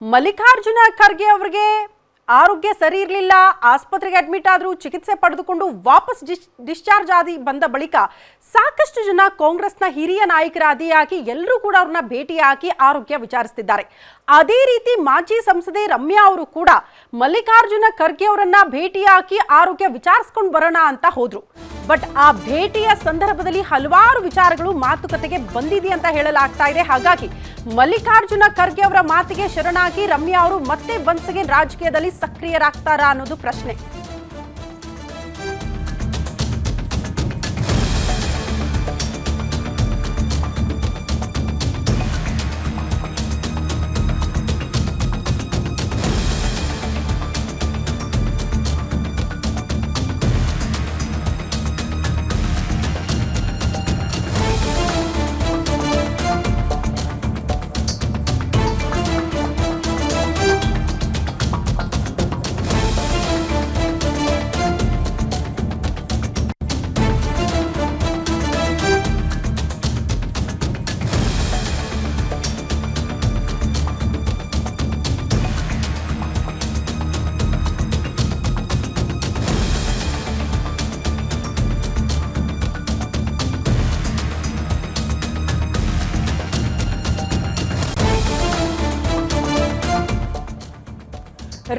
ಮಲ್ಲಿಕಾರ್ಜುನ ಖರ್ಗೆ ಅವರಿಗೆ ಆರೋಗ್ಯ ಸರಿ ಇರಲಿಲ್ಲ, ಆಸ್ಪತ್ರೆಗೆ ಅಡ್ಮಿಟ್ ಆದರೂ ಚಿಕಿತ್ಸೆ ಪಡೆದುಕೊಂಡು ವಾಪಸ್ ಡಿಸ್ಚಾರ್ಜ್ ಆಗಿ ಬಂದ ಬಳಿಕ ಸಾಕಷ್ಟು ಜನ ಕಾಂಗ್ರೆಸ್ನ ಹಿರಿಯ ನಾಯಕರಾದಿಯಾಗಿ ಎಲ್ಲರೂ ಕೂಡ ಅವ್ರನ್ನ ಭೇಟಿಯಾಗಿ ಆರೋಗ್ಯ ವಿಚಾರಿಸುತ್ತಿದ್ದಾರೆ. ಅದೇ ರೀತಿ ಮಾಜಿ ಸಂಸದೆ ರಮ್ಯಾ ಅವರು ಕೂಡ ಮಲ್ಲಿಕಾರ್ಜುನ ಖರ್ಗೆ ಅವರನ್ನ ಭೇಟಿಯಾಗಿ ಆರೋಗ್ಯ ವಿಚಾರಿಸ್ಕೊಂಡು ಬರೋಣ ಅಂತ ಹೋದ್ರು. ಬಟ್ ಆ ಭೇಟಿಯ ಸಂದರ್ಭದಲ್ಲಿ ಹಲವಾರು ವಿಚಾರಗಳು ಮಾತುಕತೆಗೆ ಬಂದಿದೆ ಅಂತ ಹೇಳಲಾಗ್ತಾ ಇದೆ. ಹಾಗಾಗಿ ಮಲ್ಲಿಕಾರ್ಜುನ ಖರ್ಗೆ ಅವರ ಮಾತಿಗೆ ಶರಣಾಗಿ ರಮ್ಯಾ ಅವರು ಮತ್ತೆ ಒನ್ಸ್ ಅಗೇನ್ ರಾಜಕೀಯದಲ್ಲಿ ಸಕ್ರಿಯರಾಗ್ತಾರಾ ಅನ್ನೋದು ಪ್ರಶ್ನೆ.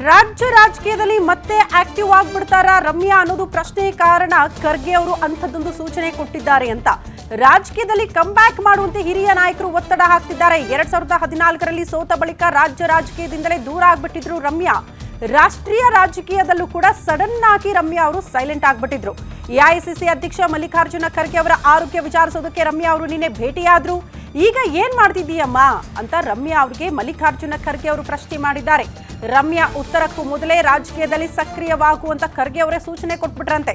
ರಾಜ್ಯ ರಾಜಕೀಯದಲ್ಲಿ ಮತ್ತೆ ಆಕ್ಟಿವ್ ಆಗ್ಬಿಡ್ತಾರಾ ರಮ್ಯಾ ಅನ್ನೋದು ಪ್ರಶ್ನೆ. ಕಾರಣ ಖರ್ಗೆ ಅವರು ಅಂಥದ್ದೊಂದು ಸೂಚನೆ ಕೊಟ್ಟಿದ್ದಾರೆ ಅಂತ. ರಾಜಕೀಯದಲ್ಲಿ ಕಮ್ ಬ್ಯಾಕ್ ಮಾಡುವಂತೆ ಹಿರಿಯ ನಾಯಕರು ಒತ್ತಡ ಹಾಕ್ತಿದ್ದಾರೆ. 2014ರಲ್ಲಿ ಸೋತ ಬಳಿಕ ರಾಜ್ಯ ರಾಜಕೀಯದಿಂದಲೇ ದೂರ ಆಗ್ಬಿಟ್ಟಿದ್ರು ರಮ್ಯಾ. ರಾಷ್ಟ್ರೀಯ ರಾಜಕೀಯದಲ್ಲೂ ಕೂಡ ಸಡನ್ ಆಗಿ ರಮ್ಯಾ ಅವರು ಸೈಲೆಂಟ್ ಆಗ್ಬಿಟ್ಟಿದ್ರು. ಎಐಸಿಸಿ ಅಧ್ಯಕ್ಷ ಮಲ್ಲಿಕಾರ್ಜುನ ಖರ್ಗೆ ಅವರ ಆರೋಗ್ಯ ವಿಚಾರಿಸೋದಕ್ಕೆ ರಮ್ಯಾ ಅವರು ನಿನ್ನೆ ಭೇಟಿಯಾದ್ರು. ಈಗ ಏನ್ ಮಾಡ್ತಿದ್ದೀಯಮ್ಮ ಅಂತ ರಮ್ಯಾ ಅವರಿಗೆ ಮಲ್ಲಿಕಾರ್ಜುನ ಖರ್ಗೆ ಅವರು ಪ್ರಶ್ನೆ ಮಾಡಿದ್ದಾರೆ. ರಮ್ಯಾ ಉತ್ತರಕ್ಕೂ ಮೊದಲೇ ರಾಜಕೀಯದಲ್ಲಿ ಸಕ್ರಿಯವಾಗುವಂತ ಖರ್ಗೆ ಅವರೇ ಸೂಚನೆ ಕೊಟ್ಬಿಟ್ರಂತೆ.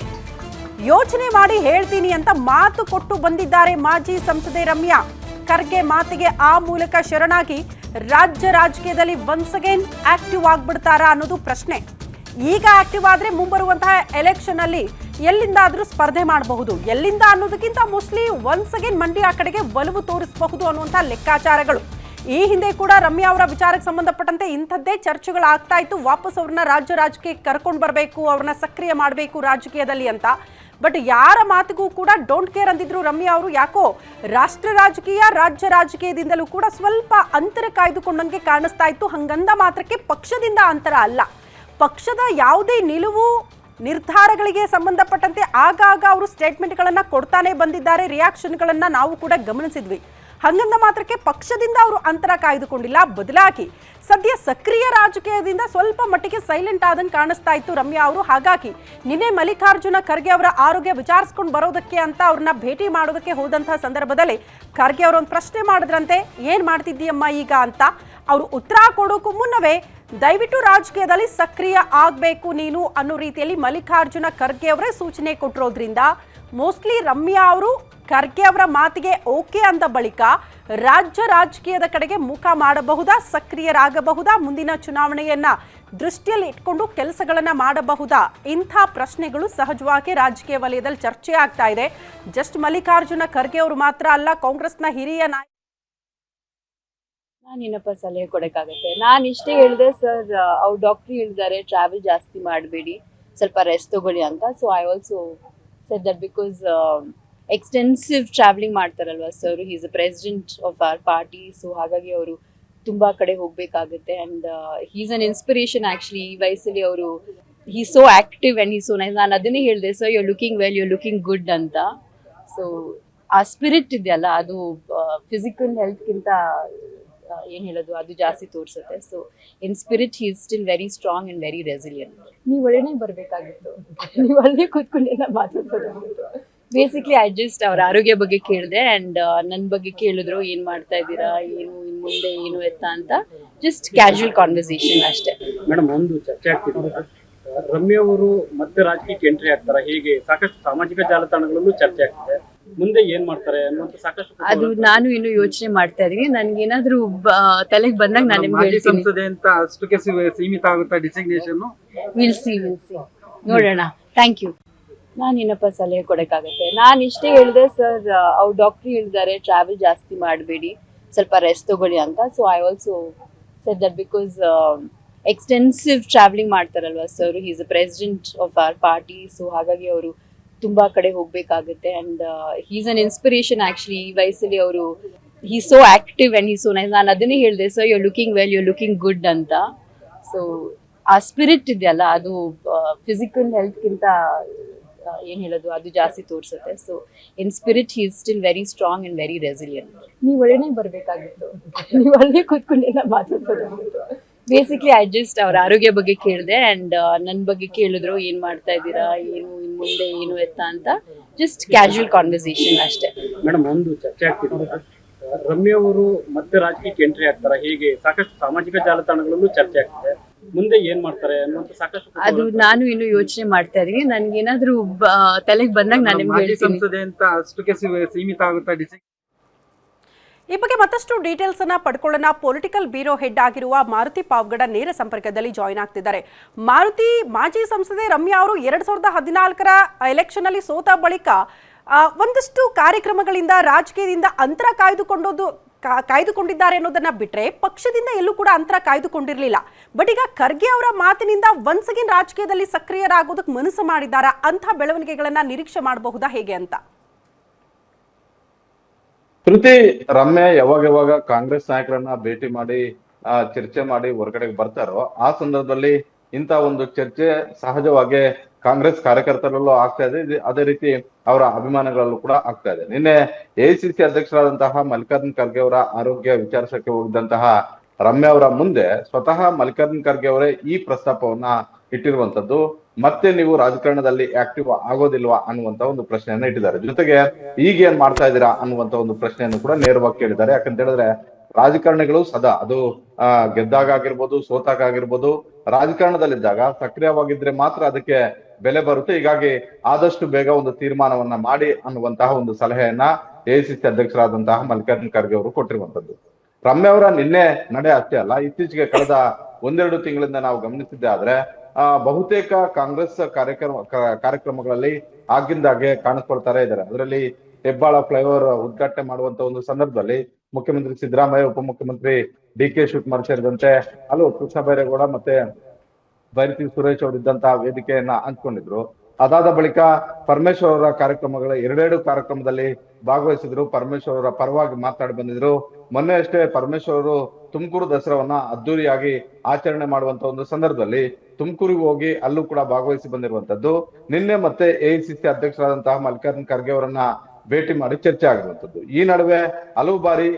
ಯೋಚನೆ ಮಾಡಿ ಹೇಳ್ತೀನಿ ಅಂತ ಮಾತು ಕೊಟ್ಟು ಬಂದಿದ್ದಾರೆ ಮಾಜಿ ಸಂಸದೆ ರಮ್ಯಾ. ಖರ್ಗೆ ಮಾತಿಗೆ ಆ ಮೂಲಕ ಶರಣಾಗಿ ರಾಜ್ಯ ರಾಜಕೀಯದಲ್ಲಿ ಒನ್ಸ್ ಅಗೇನ್ ಆಕ್ಟಿವ್ ಆಗ್ಬಿಡ್ತಾರಾ ಅನ್ನೋದು ಪ್ರಶ್ನೆ. ಈಗ ಆಕ್ಟಿವ್ ಆದ್ರೆ ಮುಂಬರುವಂತಹ ಎಲೆಕ್ಷನ್ ಅಲ್ಲಿ ಎಲ್ಲಿಂದಾದ್ರೂ ಸ್ಪರ್ಧೆ ಮಾಡಬಹುದು. ಎಲ್ಲಿಂದ ಅನ್ನೋದಕ್ಕಿಂತ ಮೋಸ್ಟ್ಲಿ ಒನ್ಸ್ ಅಗೇನ್ ಮಂಡ್ಯ ಕಡೆಗೆ ಒಲವು ತೋರಿಸಬಹುದು ಅನ್ನುವಂತಹ ಲೆಕ್ಕಾಚಾರಗಳು. ಈ ಹಿಂದೆ ಕೂಡ ರಮ್ಯಾ ಅವರ ವಿಚಾರಕ್ಕೆ ಸಂಬಂಧಪಟ್ಟಂತೆ ಇಂಥದ್ದೇ ಚರ್ಚೆಗಳು ಆಗ್ತಾ ಇತ್ತು. ವಾಪಸ್ ಅವ್ರನ್ನ ರಾಜ್ಯ ರಾಜಕೀಯಕ್ಕೆ ಕರ್ಕೊಂಡು ಬರಬೇಕು, ಅವ್ರನ್ನ ಸಕ್ರಿಯ ಮಾಡಬೇಕು ರಾಜಕೀಯದಲ್ಲಿ ಅಂತ. ಬಟ್ ಯಾರ ಮಾತಿಗೂ ಕೂಡ ಡೋಂಟ್ ಕೇರ್ ಅಂದಿದ್ರು ರಮ್ಯಾ ಅವರು. ಯಾಕೋ ರಾಷ್ಟ್ರ ರಾಜಕೀಯ ರಾಜ್ಯ ರಾಜಕೀಯದಿಂದಲೂ ಕೂಡ ಸ್ವಲ್ಪ ಅಂತರ ಕಾಯ್ದುಕೊಂಡಂಗೆ ಕಾಣಿಸ್ತಾ ಇತ್ತು. ಹಂಗಂದ ಮಾತ್ರಕ್ಕೆ ಪಕ್ಷದಿಂದ ಅಂತರ ಅಲ್ಲ, ಪಕ್ಷದ ಯಾವುದೇ ನಿಲುವು ನಿರ್ಧಾರಗಳಿಗೆ ಸಂಬಂಧಪಟ್ಟಂತೆ ಆಗಾಗ ಅವರು ಸ್ಟೇಟ್ಮೆಂಟ್ಗಳನ್ನ ಕೊಡ್ತಾನೆ ಬಂದಿದ್ದಾರೆ. ರಿಯಾಕ್ಷನ್ಗಳನ್ನ ನಾವು ಕೂಡ ಗಮನಿಸಿದ್ವಿ. ಹಂಗಂದ ಮಾತ್ರಕ್ಕೆ ಪಕ್ಷದಿಂದ ಅವರು ಅಂತರ ಕಾಯ್ದುಕೊಂಡಿಲ್ಲ. ಬದಲಾಗಿ ಸದ್ಯ ಸಕ್ರಿಯ ರಾಜಕೀಯದಿಂದ ಸ್ವಲ್ಪ ಮಟ್ಟಿಗೆ ಸೈಲೆಂಟ್ ಆದಂಗೆ ಕಾಣಿಸ್ತಾ ಇತ್ತು ರಮ್ಯಾ ಅವರು. ಹಾಗಾಗಿ ನಿನ್ನೆ ಮಲ್ಲಿಕಾರ್ಜುನ ಖರ್ಗೆ ಅವರ ಆರೋಗ್ಯ ವಿಚಾರಿಸ್ಕೊಂಡು ಬರೋದಕ್ಕೆ ಅಂತ ಅವ್ರನ್ನ ಭೇಟಿ ಮಾಡೋದಕ್ಕೆ ಹೋದಂತಹ ಸಂದರ್ಭದಲ್ಲಿ ಖರ್ಗೆ ಅವರು ಒಂದು ಪ್ರಶ್ನೆ ಮಾಡಿದ್ರಂತೆ, ಏನ್ ಮಾಡ್ತಿದ್ದೀಯಮ್ಮ ಈಗ ಅಂತ. ಅವರು ಉತ್ತರ ಕೊಡೋಕ್ಕೂ ಮುನ್ನವೇ ದಯವಿಟ್ಟು ರಾಜಕೀಯದಲ್ಲಿ ಸಕ್ರಿಯ ಆಗಬೇಕು ನೀನು ಅನ್ನೋ ರೀತಿಯಲ್ಲಿ ಮಲ್ಲಿಕಾರ್ಜುನ ಖರ್ಗೆ ಅವರೇ ಸೂಚನೆ ಕೊಟ್ಟಿರೋದ್ರಿಂದ ಮೋಸ್ಟ್ಲಿ ರಮ್ಯಾ ಅವರು ಖರ್ಗೆ ಅವರ ಮಾತಿಗೆ ಓಕೆ ಅಂದ ಬಳಿಕ ರಾಜ್ಯ ರಾಜಕೀಯದ ಕಡೆಗೆ ಮುಖ ಮಾಡಬಹುದಾ, ಸಕ್ರಿಯರಾಗಬಹುದಾ, ಮುಂದಿನ ಚುನಾವಣೆಯನ್ನ ದೃಷ್ಟಿಯಲ್ಲಿ ಇಟ್ಕೊಂಡು ಕೆಲಸಗಳನ್ನ ಮಾಡಬಹುದಾ, ಇಂಥ ಪ್ರಶ್ನೆಗಳು ಸಹಜವಾಗಿ ರಾಜಕೀಯ ವಲಯದಲ್ಲಿ ಚರ್ಚೆ ಆಗ್ತಾ ಇದೆ. ಜಸ್ಟ್ ಮಲ್ಲಿಕಾರ್ಜುನ ಖರ್ಗೆ ಅವರು ಮಾತ್ರ ಅಲ್ಲ, ಕಾಂಗ್ರೆಸ್ನ ಹಿರಿಯ ನಾಯಕ. ನಾನೇನಪ್ಪ ಸಲಹೆ ಕೊಡಕ್ಕಾಗತ್ತೆ. ನಾನು ಇಷ್ಟೇ ಹೇಳಿದೆ ಸರ್, ಅವ್ರು ಡಾಕ್ಟ್ರು ಹೇಳಿದ್ದಾರೆ ಟ್ರಾವೆಲ್ ಜಾಸ್ತಿ ಮಾಡಬೇಡಿ, ಸ್ವಲ್ಪ ರೆಸ್ಟ್ ತಗೊಳ್ಳಿ ಅಂತ. So I also said that because extensive travelling ಮಾಡ್ತಾರಲ್ವಾ sir, is a president of our party. So ಹಾಗಾಗಿ ಅವರು ತುಂಬಾ ಕಡೆ ಹೋಗ್ಬೇಕಾಗುತ್ತೆ. And he's an inspiration actually. ಈ ವಯಸ್ಸಲ್ಲಿ ಅವರು he so active and he so nice. ನಾನು ಅದನ್ನೇ ಹೇಳಿದೆ ಸರ್, you are looking well, you are looking good ಅಂತ. ಸೊ ಆ ಸ್ಪಿರಿಟ್ ಇದೆಯಲ್ಲ, ಅದು ಫಿಸಿಕಲ್ ಹೆಲ್ತ್ಗಿಂತ ಏನ್ ಹೇಳೋದು ಅದು ಜಾಸ್ತಿ ತೋರಿಸುತ್ತೆ. So in spirit he is still very strong and very resilient. ನೀವು ಒಳ್ಳೆನೇ ಬರ್ಬೇಕಾಗಿತ್ತು, ನೀವು ಅಲ್ಲೇ ಕೂತ್ಕೊಂಡೆಲ್ಲ ಮಾತಾಡ್ಬೋದಾಗಿತ್ತು. ಬೇಸಿಕ್ಲಿ ಐ ಜಸ್ಟ್ ಅವ್ರ ಆರೋಗ್ಯ ಬಗ್ಗೆ ಕೇಳಿದೆ. ಅಂಡ್ ನನ್ನ ಬಗ್ಗೆ ಕೇಳಿದ್ರು, ಏನ್ ಮಾಡ್ತಾ ಇದ್ದೀರಾ, ಏನು ಇನ್ ಮುಂದೆ ಏನು ಎತ್ತ ಅಂತ. ಜಸ್ಟ್ ಕ್ಯಾಶುವಲ್ ಕಾನ್ವರ್ಸೇಷನ್ ಅಷ್ಟೇ. ಮೇಡಮ್, ಒಂದು ಚರ್ಚೆ ಆಗ್ತಿದೆ, ರಮ್ಯಾ ಅವರು ಮತ್ತೆ ರಾಜಕೀಯಕ್ಕೆ ಎಂಟ್ರಿ ಆಗ್ತಾರ, ಹೇಗೆ ಸಾಕಷ್ಟು ಸಾಮಾಜಿಕ ಜಾಲತಾಣಗಳಲ್ಲೂ ಚರ್ಚೆ ಆಗ್ತಿದೆ. ಮುಂದೆ ಏನ್ ಮಾಡ್ತಾರೆ ಅನ್ನುವಂತ ಸಾಕಷ್ಟು ಅದು ನಾನು ಇನ್ನು ಯೋಚನೆ ಮಾಡ್ತಾ ಇದೀನಿ. ನನ್ಗೇನಾದ್ರೂ ತಲೆಗೆ ಬಂದಾಗ ನಾನು ನಿಮ್ಗೆ ಹೇಳ್ತೀನಿ. ಸಂಸದೆ ಅಂತ ಅಷ್ಟಕ್ಕೆ ಸೀಮಿತ ಆಗುತ್ತಾ ಡಿಸಿಗ್ನೇಷನ್? ವಿಲ್ ಸಿ ನೋಡೋಣ. Thank you. ನಾನೇನಪ್ಪ ಸಲಹೆ ಕೊಡಕ್ಕಾಗತ್ತೆ. ನಾನು ಇಷ್ಟೇ ಹೇಳಿದೆ ಸರ್, ಅವ್ರು ಡಾಕ್ಟ್ರು ಹೇಳಿದ್ದಾರೆ ಟ್ರಾವೆಲ್ ಜಾಸ್ತಿ ಮಾಡಬೇಡಿ, ಸ್ವಲ್ಪ ರೆಸ್ಟ್ ತಗೊಳ್ಳಿ ಅಂತ. So I also said that because extensive traveling ಮಾಡ್ತಾರಲ್ವಾ sir, he is the president of our party, so ಹಾಗಾಗಿ ಅವರು ತುಂಬಾ ಕಡೆ ಹೋಗ್ಬೇಕಾಗುತ್ತೆ and he is an inspiration actually. ಈ ವಯಸ್ಸಲ್ಲಿ ಅವರು he is so active and he is so nice. ನಾನು ಅದನ್ನೇ ಹೇಳಿದೆ, sir you're looking well, you're looking good ಅಂತ. ಸೊ ಆ ಸ್ಪಿರಿಟ್ ಇದೆಯಲ್ಲ, ಅದು ಫಿಸಿಕಲ್ ಹೆಲ್ತ್ಗಿಂತ ಏನ್ ಹೇಳೋದು ಅದು ಜಾಸ್ತಿ ತೋರಿಸುತ್ತೆ. So in spirit he is still very strong and very resilient. ನೀವು ಒಳ್ಳೆನೇ ಬರ್ಬೇಕಾಗಿತ್ತು, ನೀವು ಒಳ್ಳೆ ಕೂತ್ಕೊಂಡೆಲ್ಲ ಮಾತಾಡ್ಬೋದಾಗಿತ್ತು. ಬೇಸಿಕ್ಲಿ ಐ ಜಸ್ಟ್ ಅವ್ರ ಆರೋಗ್ಯ ಬಗ್ಗೆ ಕೇಳಿದೆ ಅಂಡ್ ನನ್ನ ಬಗ್ಗೆ ಕೇಳಿದ್ರು, ಏನ್ ಮಾಡ್ತಾ ಇದ್ದೀರಾ, ಏನು ಇನ್ ಮುಂದೆ ಏನು ಎತ್ತ ಅಂತ. ಜಸ್ಟ್ ಕ್ಯಾಶುವಲ್ ಕಾನ್ವರ್ಸೇಷನ್ ಅಷ್ಟೇ. ಮೇಡಮ್, ಒಂದು ಚರ್ಚೆ ಆಗ್ತಿದೆ, ರಮ್ಯಾ ಅವರು ಮತ್ತೆ ರಾಜಕೀಯಕ್ಕೆ ಎಂಟ್ರಿ ಆಗ್ತಾರ, ಹೇಗೆ ಸಾಕಷ್ಟು ಸಾಮಾಜಿಕ ಜಾಲತಾಣಗಳಲ್ಲೂ ಚರ್ಚೆ ಆಗ್ತಿದೆ. ಮುಂದೆ ಏನ್ ಮಾಡ್ತಾರೆ ಅನ್ನುವಂತ ಸಾಕಷ್ಟು ಅದು ನಾನು ಇನ್ನು ಯೋಚನೆ ಮಾಡ್ತಾ ಇದೀನಿ. ನನ್ಗೆ ಏನಾದ್ರು ತಲೆಗೆ ಬಂದಾಗ ನಾನು ನಿಮ್ಗೆ ಹೇಳ್ತೀನಿ. ಅಂತ ಅಷ್ಟಕ್ಕೆ ಸೀಮಿತ ಆಗುತ್ತಾ? ಈ ಬಗ್ಗೆ ಮತ್ತಷ್ಟು ಡೀಟೇಲ್ಸ್ ಅನ್ನ ಪಡ್ಕೊಳ್ಳೋಣ. ಪೊಲಿಟಿಕಲ್ ಬ್ಯೂರೋ ಹೆಡ್ ಆಗಿರುವ ಮಾರುತಿ ಪಾವಗಡ ನೇರ ಸಂಪರ್ಕದಲ್ಲಿ ಜಾಯಿನ್ ಆಗ್ತಿದ್ದಾರೆ. ಮಾರುತಿ, ಮಾಜಿ ಸಂಸದೆ ರಮ್ಯಾ ಅವರು 2014ರ ಎಲೆಕ್ಷನ್ ಅಲ್ಲಿ ಸೋತ ಬಳಿಕ ಒಂದಷ್ಟು ಕಾರ್ಯಕ್ರಮಗಳಿಂದ ರಾಜಕೀಯದಿಂದ ಅಂತರ ಕಾಯ್ದುಕೊಂಡಿದ್ದಾರೆ ಅನ್ನೋದನ್ನ ಬಿಟ್ರೆ ಪಕ್ಷದಿಂದ ಎಲ್ಲೂ ಕೂಡ ಅಂತರ ಕಾಯ್ದುಕೊಂಡಿರಲಿಲ್ಲ. ಬಟ್ ಈಗ ಖರ್ಗೆ ಅವರ ಮಾತಿನಿಂದ ಒನ್ಸ್ ಅಗೇನ್ ರಾಜಕೀಯದಲ್ಲಿ ಸಕ್ರಿಯರಾಗೋದಕ್ಕೆ ಮನಸ್ಸು ಮಾಡಿದ್ದಾರಾ? ಅಂಥ ಬೆಳವಣಿಗೆಗಳನ್ನ ನಿರೀಕ್ಷೆ ಮಾಡಬಹುದಾ ಹೇಗೆ ಅಂತ? ಕೃತಿ, ರಮ್ಯಾ ಯಾವಾಗ ಕಾಂಗ್ರೆಸ್ ನಾಯಕರನ್ನ ಭೇಟಿ ಮಾಡಿ ಚರ್ಚೆ ಮಾಡಿ ಹೊರಗಡೆಗೆ ಬರ್ತಾರೋ ಆ ಸಂದರ್ಭದಲ್ಲಿ ಇಂತ ಒಂದು ಚರ್ಚೆ ಸಹಜವಾಗಿ ಕಾಂಗ್ರೆಸ್ ಕಾರ್ಯಕರ್ತರಲ್ಲೂ ಆಗ್ತಾ ಇದೆ. ಅದೇ ರೀತಿ ಅವರ ಅಭಿಮಾನಿಗಳಲ್ಲೂ ಕೂಡ ಆಗ್ತಾ ಇದೆ. ನಿನ್ನೆ ಎಐಸಿಸಿ ಅಧ್ಯಕ್ಷರಾದಂತಹ ಮಲ್ಲಿಕಾರ್ಜುನ್ ಖರ್ಗೆ ಅವರ ಆರೋಗ್ಯ ವಿಚಾರಿಸಕ್ಕೆ ಹೋಗಿದ್ದಂತಹ ರಮ್ಯಾ ಅವರ ಮುಂದೆ ಸ್ವತಃ ಮಲ್ಲಿಕಾರ್ಜುನ್ ಖರ್ಗೆ ಅವರೇ ಈ ಪ್ರಸ್ತಾಪವನ್ನ ಇಟ್ಟಿರುವಂತದ್ದು. ಮತ್ತೆ ನೀವು ರಾಜಕಾರಣದಲ್ಲಿ ಆಕ್ಟಿವ್ ಆಗೋದಿಲ್ವಾ ಅನ್ನುವಂತ ಒಂದು ಪ್ರಶ್ನೆಯನ್ನ ಇಟ್ಟಿದ್ದಾರೆ. ಜೊತೆಗೆ ಈಗ ಏನ್ ಮಾಡ್ತಾ ಇದ್ದೀರಾ ಅನ್ನುವಂತ ಒಂದು ಪ್ರಶ್ನೆಯನ್ನು ಕೂಡ ನೇರವಾಗಿ ಕೇಳಿದ್ದಾರೆ. ಯಾಕಂತ ಹೇಳಿದ್ರೆ ರಾಜಕಾರಣಿಗಳು ಸದಾ ಅದು ಗೆದ್ದಾಗ ಆಗಿರ್ಬೋದು, ಸೋತಾಗ ಆಗಿರ್ಬೋದು, ರಾಜಕಾರಣದಲ್ಲಿದ್ದಾಗ ಸಕ್ರಿಯವಾಗಿದ್ರೆ ಮಾತ್ರ ಅದಕ್ಕೆ ಬೆಲೆ ಬರುತ್ತೆ. ಹೀಗಾಗಿ ಆದಷ್ಟು ಬೇಗ ಒಂದು ತೀರ್ಮಾನವನ್ನ ಮಾಡಿ ಅನ್ನುವಂತಹ ಒಂದು ಸಲಹೆಯನ್ನ ಎಐಸಿಸಿ ಅಧ್ಯಕ್ಷರಾದಂತಹ ಮಲ್ಲಿಕಾರ್ಜುನ್ ಖರ್ಗೆ ಅವರು ಕೊಟ್ಟಿರುವಂತದ್ದು. ರಮ್ಯಾ ಅವರ ನಿನ್ನೆ ನಡೆ ಅಷ್ಟೇ ಅಲ್ಲ, ಇತ್ತೀಚೆಗೆ ಕಳೆದ 1-2 ತಿಂಗಳಿಂದ ನಾವು ಗಮನಿಸಿದ್ದೆ ಆದ್ರೆ ಬಹುತೇಕ ಕಾಂಗ್ರೆಸ್ ಕಾರ್ಯಕ್ರಮಗಳಲ್ಲಿ ಆಗಿಂದಾಗೆ ಕಾಣಿಸ್ಕೊಳ್ತಾರೆ ಇದ್ದಾರೆ. ಅದರಲ್ಲಿ ಹೆಬ್ಬಾಳ ಫ್ಲೈಓವರ್ ಉದ್ಘಾಟನೆ ಮಾಡುವಂತ ಒಂದು ಸಂದರ್ಭದಲ್ಲಿ ಮುಖ್ಯಮಂತ್ರಿ ಸಿದ್ದರಾಮಯ್ಯ, ಉಪಮುಖ್ಯಮಂತ್ರಿ ಡಿ.ಕೆ. ಶಿವಕುಮಾರ್ ಸೇರಿದಂತೆ ಹಲವು ಕೃಷ್ಣ ಬೈರೇಗೌಡ ಮತ್ತೆ ಬೈರತಿ ಸುರೇಶ್ ಅವರಿದ್ದಂತಹ ವೇದಿಕೆಯನ್ನ ಹಂಚ್ಕೊಂಡಿದ್ರು. ಅದಾದ ಬಳಿಕ ಪರಮೇಶ್ವರ್ ಅವರ ಕಾರ್ಯಕ್ರಮಗಳ 2 ಕಾರ್ಯಕ್ರಮದಲ್ಲಿ ಭಾಗವಹಿಸಿದ್ರು. ಪರಮೇಶ್ವರ್ ಅವರ ಪರವಾಗಿ ಮಾತಾಡಿ ಬಂದಿದ್ರು. ಮೊನ್ನೆ ಅಷ್ಟೇ ಪರಮೇಶ್ವರ್ ಅವರು ತುಮಕೂರು ದಸರಾವನ್ನ ಅದ್ದೂರಿಯಾಗಿ ಆಚರಣೆ ಮಾಡುವಂತ ಒಂದು ಸಂದರ್ಭದಲ್ಲಿ ತುಮಕೂರಿಗೆ ಹೋಗಿ ಅಲ್ಲೂ ಕೂಡ ಭಾಗವಹಿಸಿ ಬಂದಿರುವಂತದ್ದು. ನಿನ್ನೆ ಮತ್ತೆ ಎಐಸಿಸಿ ಅಧ್ಯಕ್ಷರಾದಂತಹ ಮಲ್ಲಿಕಾರ್ಜುನ್ ಖರ್ಗೆ ಅವರನ್ನ ಭೇಟಿ ಮಾಡಿ ಚರ್ಚೆ ಆಗಿರುವಂತದ್ದು. ಈ ನಡುವೆ ಹಲವು ಬಾರಿ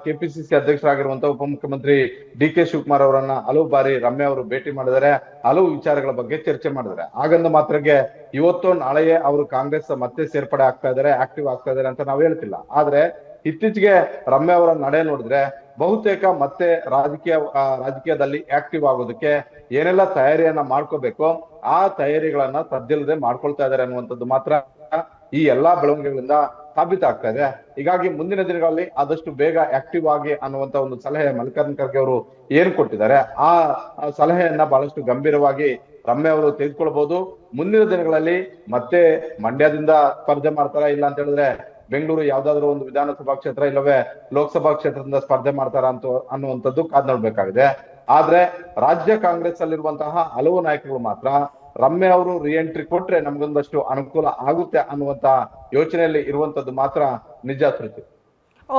ಕೆಪಿಸಿಸಿ ಅಧ್ಯಕ್ಷರಾಗಿರುವಂತಹ ಉಪಮುಖ್ಯಮಂತ್ರಿ ಡಿ.ಕೆ. ಶಿವಕುಮಾರ್ ಅವರನ್ನ ಹಲವು ಬಾರಿ ರಮ್ಯಾ ಅವರು ಭೇಟಿ ಮಾಡಿದರೆ ಹಲವು ವಿಚಾರಗಳ ಬಗ್ಗೆ ಚರ್ಚೆ ಮಾಡಿದ್ದಾರೆ. ಹಾಗಂದ ಮಾತ್ರಕ್ಕೆ ಇವತ್ತು ನಾಳೆಯೇ ಅವರು ಕಾಂಗ್ರೆಸ್ ಮತ್ತೆ ಸೇರ್ಪಡೆ ಆಗ್ತಾ ಇದ್ದಾರೆ, ಆಕ್ಟಿವ್ ಆಗ್ತಾ ಇದ್ದಾರೆ ಅಂತ ನಾವು ಹೇಳ್ತಿಲ್ಲ. ಆದ್ರೆ ಇತ್ತೀಚೆಗೆ ರಮ್ಯಾ ಅವರ ನಡೆ ನೋಡಿದ್ರೆ ಬಹುತೇಕ ಮತ್ತೆ ರಾಜಕೀಯದಲ್ಲಿ ಆಕ್ಟಿವ್ ಆಗೋದಕ್ಕೆ ಏನೆಲ್ಲ ತಯಾರಿಯನ್ನ ಮಾಡ್ಕೋಬೇಕೋ ಆ ತಯಾರಿಗಳನ್ನ ಸದ್ದಿಲ್ಲದೆ ಮಾಡ್ಕೊಳ್ತಾ ಇದ್ದಾರೆ ಅನ್ನುವಂಥದ್ದು ಮಾತ್ರ ಈ ಎಲ್ಲಾ ಬೆಳವಣಿಗೆಗಳಿಂದ ಸಾಬೀತಾಗ್ತಾ ಇದೆ. ಹೀಗಾಗಿ ಮುಂದಿನ ದಿನಗಳಲ್ಲಿ ಆದಷ್ಟು ಬೇಗ ಆಕ್ಟಿವ್ ಆಗಿ ಅನ್ನುವಂತ ಒಂದು ಸಲಹೆ ಮಲ್ಲಿಕಾರ್ಜುನ್ ಖರ್ಗೆ ಅವರು ಏನ್ ಕೊಟ್ಟಿದ್ದಾರೆ ಆ ಸಲಹೆಯನ್ನ ಬಹಳಷ್ಟು ಗಂಭೀರವಾಗಿ ರಮ್ಯಾ ಅವರು ತೆಗೆದುಕೊಳ್ಬಹುದು. ಮುಂದಿನ ದಿನಗಳಲ್ಲಿ ಮತ್ತೆ ಮಂಡ್ಯದಿಂದ ಸ್ಪರ್ಧೆ ಮಾಡ್ತಾರಾ, ಇಲ್ಲ ಅಂತ ಹೇಳಿದ್ರೆ ಬೆಂಗಳೂರು ಯಾವ್ದಾದ್ರು ಒಂದು ವಿಧಾನಸಭಾ ಕ್ಷೇತ್ರ ಇಲ್ಲವೇ ಲೋಕಸಭಾ ಕ್ಷೇತ್ರದಿಂದ ಸ್ಪರ್ಧೆ ಮಾಡ್ತಾರ ಅನ್ನುವಂಥದ್ದು ಕಾದ್ ನೋಡ್ಬೇಕಾಗಿದೆ. ಆದ್ರೆ ರಾಜ್ಯ ಕಾಂಗ್ರೆಸ್ ಅಲ್ಲಿರುವಂತಹ ಹಲವು ನಾಯಕರು ಮಾತ್ರ ರಮ್ಯಾ ಅವರು ರಿಎಂಟ್ರಿ ಕೊಟ್ರೆ ನಮ್ಗೊಂದಷ್ಟು ಅನುಕೂಲ ಆಗುತ್ತೆ ಅನ್ನುವಂತ ಯೋಚನೆಯಲ್ಲಿ ಇರುವಂತದ್ದು ಮಾತ್ರ ನಿಜ. ಶ್ರುತಿ.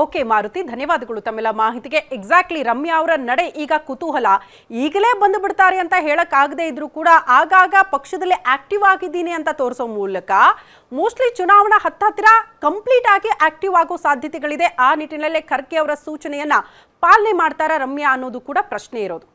ಓಕೆ ಮಾರುತಿ, ಧನ್ಯವಾದಗಳು ತಮ್ಮೆಲ್ಲ ಮಾಹಿತಿಗೆ. ಎಕ್ಸಾಕ್ಟ್ಲಿ ರಮ್ಯಾ ಅವರ ನಡೆ ಈಗ ಕುತೂಹಲ. ಈಗಲೇ ಬಂದು ಬಿಡ್ತಾರೆ ಅಂತ ಹೇಳಕ್ಕಾಗದೇ ಇದ್ರೂ ಕೂಡ ಆಗಾಗ ಪಕ್ಷದಲ್ಲಿ ಆಕ್ಟಿವ್ ಆಗಿದ್ದೀನಿ ಅಂತ ತೋರಿಸೋ ಮೂಲಕ ಮೋಸ್ಟ್ಲಿ ಚುನಾವಣಾ ಹತ್ತಿರ ಕಂಪ್ಲೀಟ್ ಆಗಿ ಆಕ್ಟಿವ್ ಆಗೋ ಸಾಧ್ಯತೆಗಳಿದೆ. ಆ ನಿಟ್ಟಿನಲ್ಲೇ ಖರ್ಗೆ ಅವರ ಸೂಚನೆಯನ್ನ ಪಾಲನೆ ಮಾಡ್ತಾರಾ ರಮ್ಯಾ ಅನ್ನೋದು ಕೂಡ ಪ್ರಶ್ನೆ ಇರೋದು.